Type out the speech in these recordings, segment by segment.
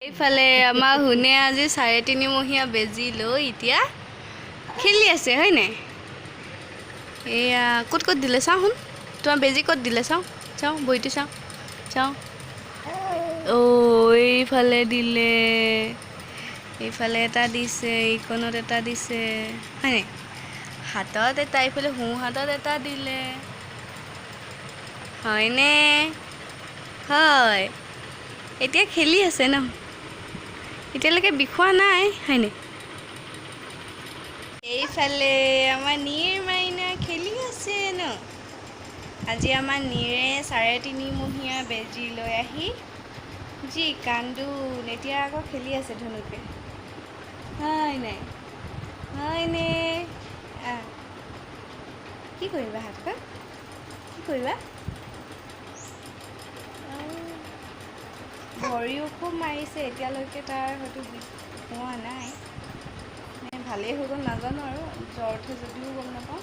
এইফালে আমাৰ হুনে আজি 3.5 মহীয়া বেজি লৈ এতিয়া খেলি আছে হয় নাই এয়া ক'ত দিলে চাওঁ শুন তোমাৰ বেজি ক'ত দিলে চাওঁ চাওঁ বইটো চাওঁ চাওঁ এইফালে দিলে এইফালে এটা দিছে এইকণত এটা দিছে হয় নাই হাতত এটা এইফালে সোঁ হাতত এটা দিলে হয়নে হয় এতিয়া খেলি আছে ন এতিয়ালৈকে বিষোৱা নাই হয়নে এইফালে আমাৰ নীৰ মাইনা খেলি আছে ন আজি আমাৰ নীৰে 3.5 মহীয়া বেজি লৈ আহি যি কান্দোন এতিয়া আকৌ খেলি আছে ধনুকে হয় নাই হয়নে কি কৰিবা হাতখন কি কৰিবা ভৰিও খুব মাৰিছে এতিয়ালৈকে তাৰ হয়তো হোৱা নাই ভালেই হৈ গ'ল নাজানো আৰু জ্বৰ উঠে যদিও গম নাপাওঁ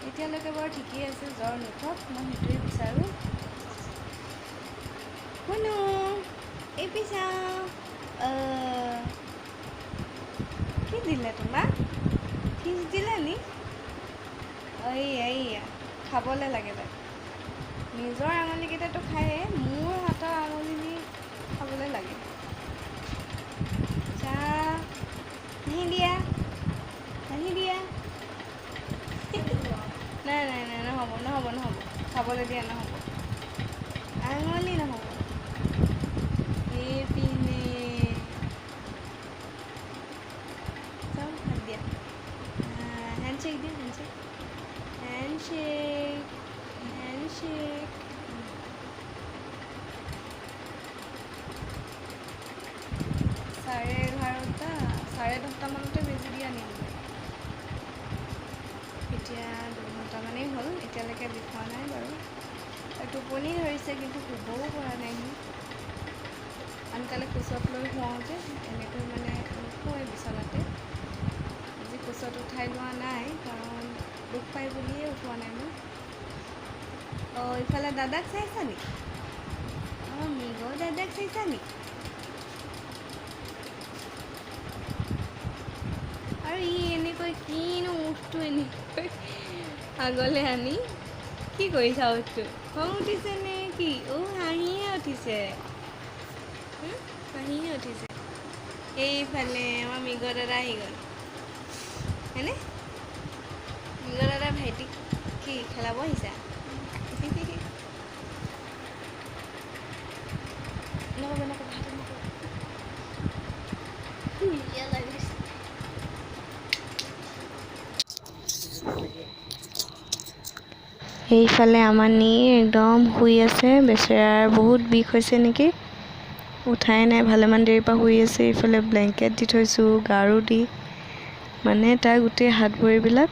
এতিয়ালৈকে বাৰু ঠিকেই আছে জ্বৰ নুঠক মই সেইটোৱে বিচাৰোঁ শুনো এই পিছাওঁ কি দিলে তোমাক ফিজ দিলে নি এইয়া খাবলৈ লাগে তাই নিজৰ আঙুলিকেইটাতো খায়ে মোৰ হাতৰ আঙুলি খাবলৈ লাগে নাহি দিয়া নাই নহ'ব খাবলৈ দিয়া নহ'ব আঙুলি নহ'ব এইপিনে চাওঁ হাত দিয়া হেণ্ডশ্বেক দিয়া হেণ্ডশ্বেক চাৰে 10টামানতে বেজি দি আনিলোঁ এতিয়া 2 ঘণ্টামানেই হ'ল এতিয়ালৈকে বিষোৱা নাই বাৰু টোপনি ধৰিছে কিন্তু শুবও পৰা নাই আনকালে কোচত লৈ শুৱাওঁ যে এনেকৈ মানে নুশুৱে বিচনাতে আজি কোচত উঠাই লোৱা নাই কাৰণ দুখ পাই বুলিয়ে উঠোৱা নাই মই ইফালে দাদাক চাইছা নি মিগৰ দাদাক চাইছা নি আৰু এনেকৈ কিনো মুখটো এনেকৈ আগলৈ আনি কি কৰিছা উঠটো খং উঠিছে নে কি হাঁহিয়ে উঠিছে এইফালে আমাৰ মিগৰ দাদা আহি গ'ল হয়নে মিগৰ দাদা ভাইটিক কি খেলাব আহিছা এইফালে আমাৰ নীৰ একদম শুই আছে বেচেৰাৰ বহুত বিষ হৈছে নেকি উঠাই নাই ভালেমান দেৰিৰ পৰা শুই আছে এইফালে ব্লেংকেট দি থৈছোঁ গাৰু দি মানে তাৰ গোটেই হাত ভৰিবিলাক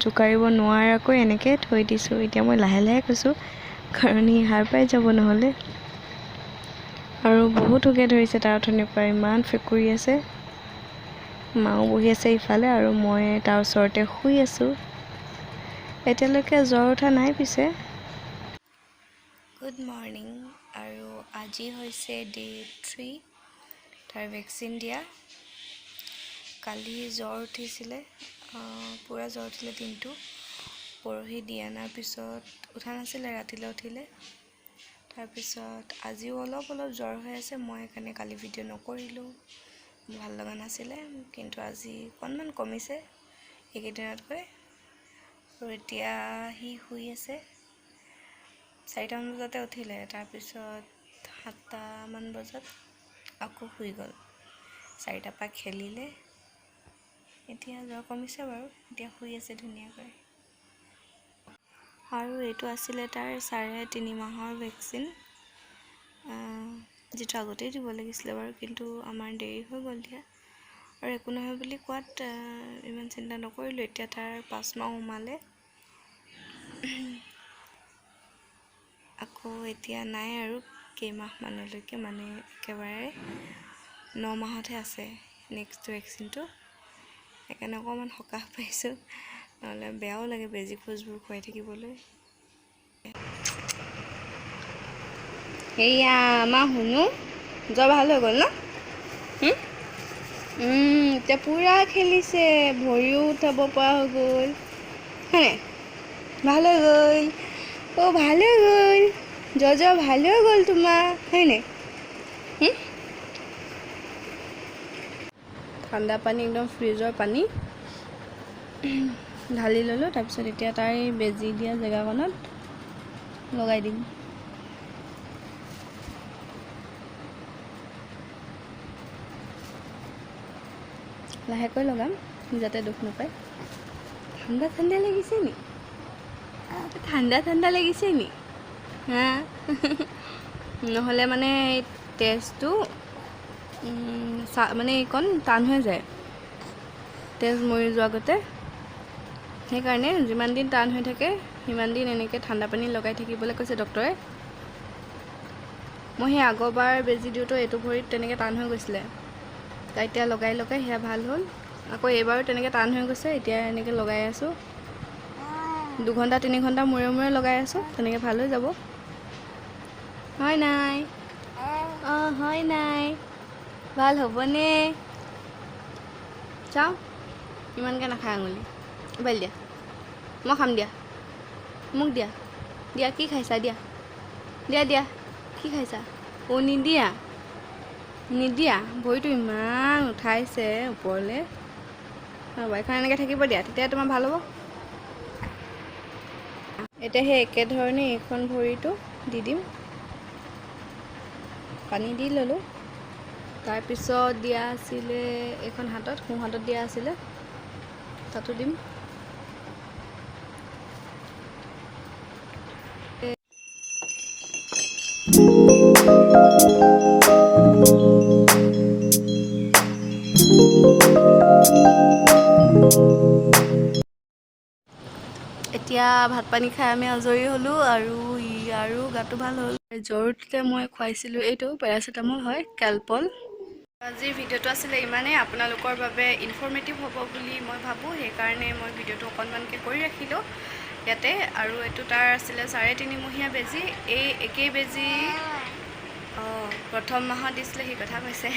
জোকাৰিব নোৱাৰাকৈ এনেকৈ থৈ দিছোঁ এতিয়া মই লাহে লাহে কৈছোঁ কাৰণ সি সাৰ পাই যাব নহ'লে আৰু বহুত উগে ধৰিছে তাৰ অথনিৰ পৰা ইমান ফেকুৰি আছে মাও বহি আছে ইফালে আৰু মই তাৰ ওচৰতে শুই আছোঁ এতিয়ালৈকে জ্বৰ উঠা নাই পিছে গুড মৰ্ণিং আৰু আজি হৈছে Day 3 তাৰ ভেকচিন দিয়া কালি জ্বৰ উঠিছিলে পূৰা জ্বৰ উঠিলে দিনটো পৰহি দিয়া অনাৰ পিছত উঠা নাছিলে ৰাতিলৈ উঠিলে তাৰপিছত আজিও অলপ জ্বৰ হৈ আছে মই সেইকাৰণে কালি ভিডিঅ' নকৰিলোঁ ভাল লগা নাছিলে কিন্তু আজি অকণমান কমিছে এইকেইদিনতকৈ আৰু এতিয়া সি শুই আছে 4টামান বজাতে উঠিলে তাৰপিছত 7টামান বজাত আকৌ শুই গ'ল 4টাৰ পৰা খেলিলে এতিয়া জ্বৰ কমিছে বাৰু এতিয়া শুই আছে ধুনীয়াকৈ আৰু এইটো আছিলে তাৰ 3.5 মাহৰ ভেকচিন যিটো আগতেই দিব লাগিছিলে বাৰু কিন্তু আমাৰ দেৰি হৈ গ'ল দিয়া আৰু একো নহয় বুলি কোৱাত ইমান চিন্তা নকৰিলোঁ এতিয়া তাৰ 5 মাহ সোমালে আকৌ এতিয়া নাই আৰু কেইমাহমানলৈকে মানে একেবাৰে 9 মাহতহে আছে নেক্সট ভেকচিনটো সেইকাৰণে অকণমান সকাহ পাইছোঁ নহ'লে বেয়াও লাগে বেজি খোজবোৰ খুৱাই থাকিবলৈ এয়া আমাৰ শুনো জ্বৰ ভাল হৈ গ'ল ন? এতিয়া পূৰা খেলিছে, ভৰিও উঠাব পৰা হৈ গ'ল হয়নে? ভাল হৈ গ'ল। অ' ভাল হৈ গ'ল, জ্বৰ ভাল হৈ গ'ল তোমাৰ হয়নে? ঠাণ্ডা পানী, একদম ফ্ৰিজৰ পানী ঢালি ল'লোঁ। তাৰপিছত এতিয়া তাৰ এই বেজী দিয়া জেগাকণত লগাই দিম। লাহেকৈ লগাম যাতে দুখ নাপায়। ঠাণ্ডা লাগিছে নি? ঠাণ্ডা লাগিছে নি? হা নহ'লে মানে এই তেজটো মানে এইকণ টান হৈ যায়, তেজ মৰি যোৱা আগতে। সেইকাৰণে যিমান দিন টান হৈ থাকে সিমান দিন এনেকৈ ঠাণ্ডা পানী লগাই থাকিবলৈ কৈছে ডক্টৰে। মই সেই আগৰবাৰ বেজী দিওঁতে এইটো ভৰিত তেনেকৈ টান হৈ গৈছিলে, এতিয়া লগাই সেয়া ভাল হ'ল। আকৌ এইবাৰো তেনেকৈ টান হৈ গৈছে, এতিয়া এনেকৈ লগাই আছোঁ। 2 ঘণ্টা 3 ঘণ্টা মূৰে লগাই আছোঁ, তেনেকৈ ভাল হৈ যাব। হয় নাই? অঁ হয় নাই? ভাল হ'বনে? চাওঁ, ইমানকৈ নাখায় আঙুলি। মোবাইল দিয়া, মই খাম দিয়া, মোক দিয়া। দিয়া কি খাইছা? দিয়া কি খাইছা? অ' নিদিয়া ভৰিটো ইমান উঠাইছে ওপৰলৈ। এখন এনেকৈ থাকিব দিয়া, তেতিয়া তোমাৰ ভাল হ'ব। এতিয়া সেই একেধৰণে এইখন ভৰিটো দি দিম। পানী দি ল'লোঁ। তাৰপিছত দিয়া আছিলে এইখন হাতত, সোঁ হাতত দিয়া আছিলে, তাতো দিম। এতিয়া ভাত পানী খাই আমি আজৰি হ'লোঁ আৰু ইয়াৰো গাটো ভাল হ'ল। জ্বৰ উঠিলে মই খুৱাইছিলোঁ এইটো পেৰাচিটামল হয়, কেলপল। আজিৰ ভিডিঅ'টো আছিলে ইমানেই। আপোনালোকৰ বাবে ইনফৰ্মেটিভ হ'ব বুলি মই ভাবোঁ, সেইকাৰণে মই ভিডিঅ'টো অকণমানকৈ কৰি ৰাখিলোঁ ইয়াতে। আৰু এইটো তাৰ আছিলে 3.5 মহীয়া বেজী। এই একেই বেজী প্ৰথম মাহত দিছিলে, সেই কথা কৈছে।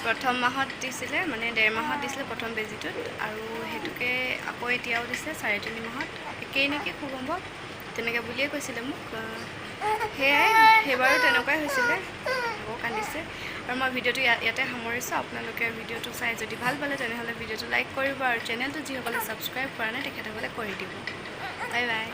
প্ৰথম মাহত দিছিলে, মানে 1.5 মাহত দিছিলে প্ৰথম বেজীটোত, আৰু সেইটোকে আকৌ এতিয়াও দিছে 3.5 মাহত। একেই নেকি, খুব সম্ভৱ তেনেকৈ বুলিয়ে কৈছিলে মোক। সেয়াই, সেইবাৰো তেনেকুৱাই হৈছিলে, আকৌ কান্দিছে। আৰু মই ভিডিঅ'টো ইয়াতে সামৰিছোঁ। আপোনালোকে ভিডিঅ'টো চাই যদি ভাল পালে তেনেহ'লে ভিডিঅ'টো লাইক কৰিব, আৰু চেনেলটো যিসকলে ছাবস্ক্ৰাইব কৰা নাই তেখেতসকলে কৰি দিব। Bye bye.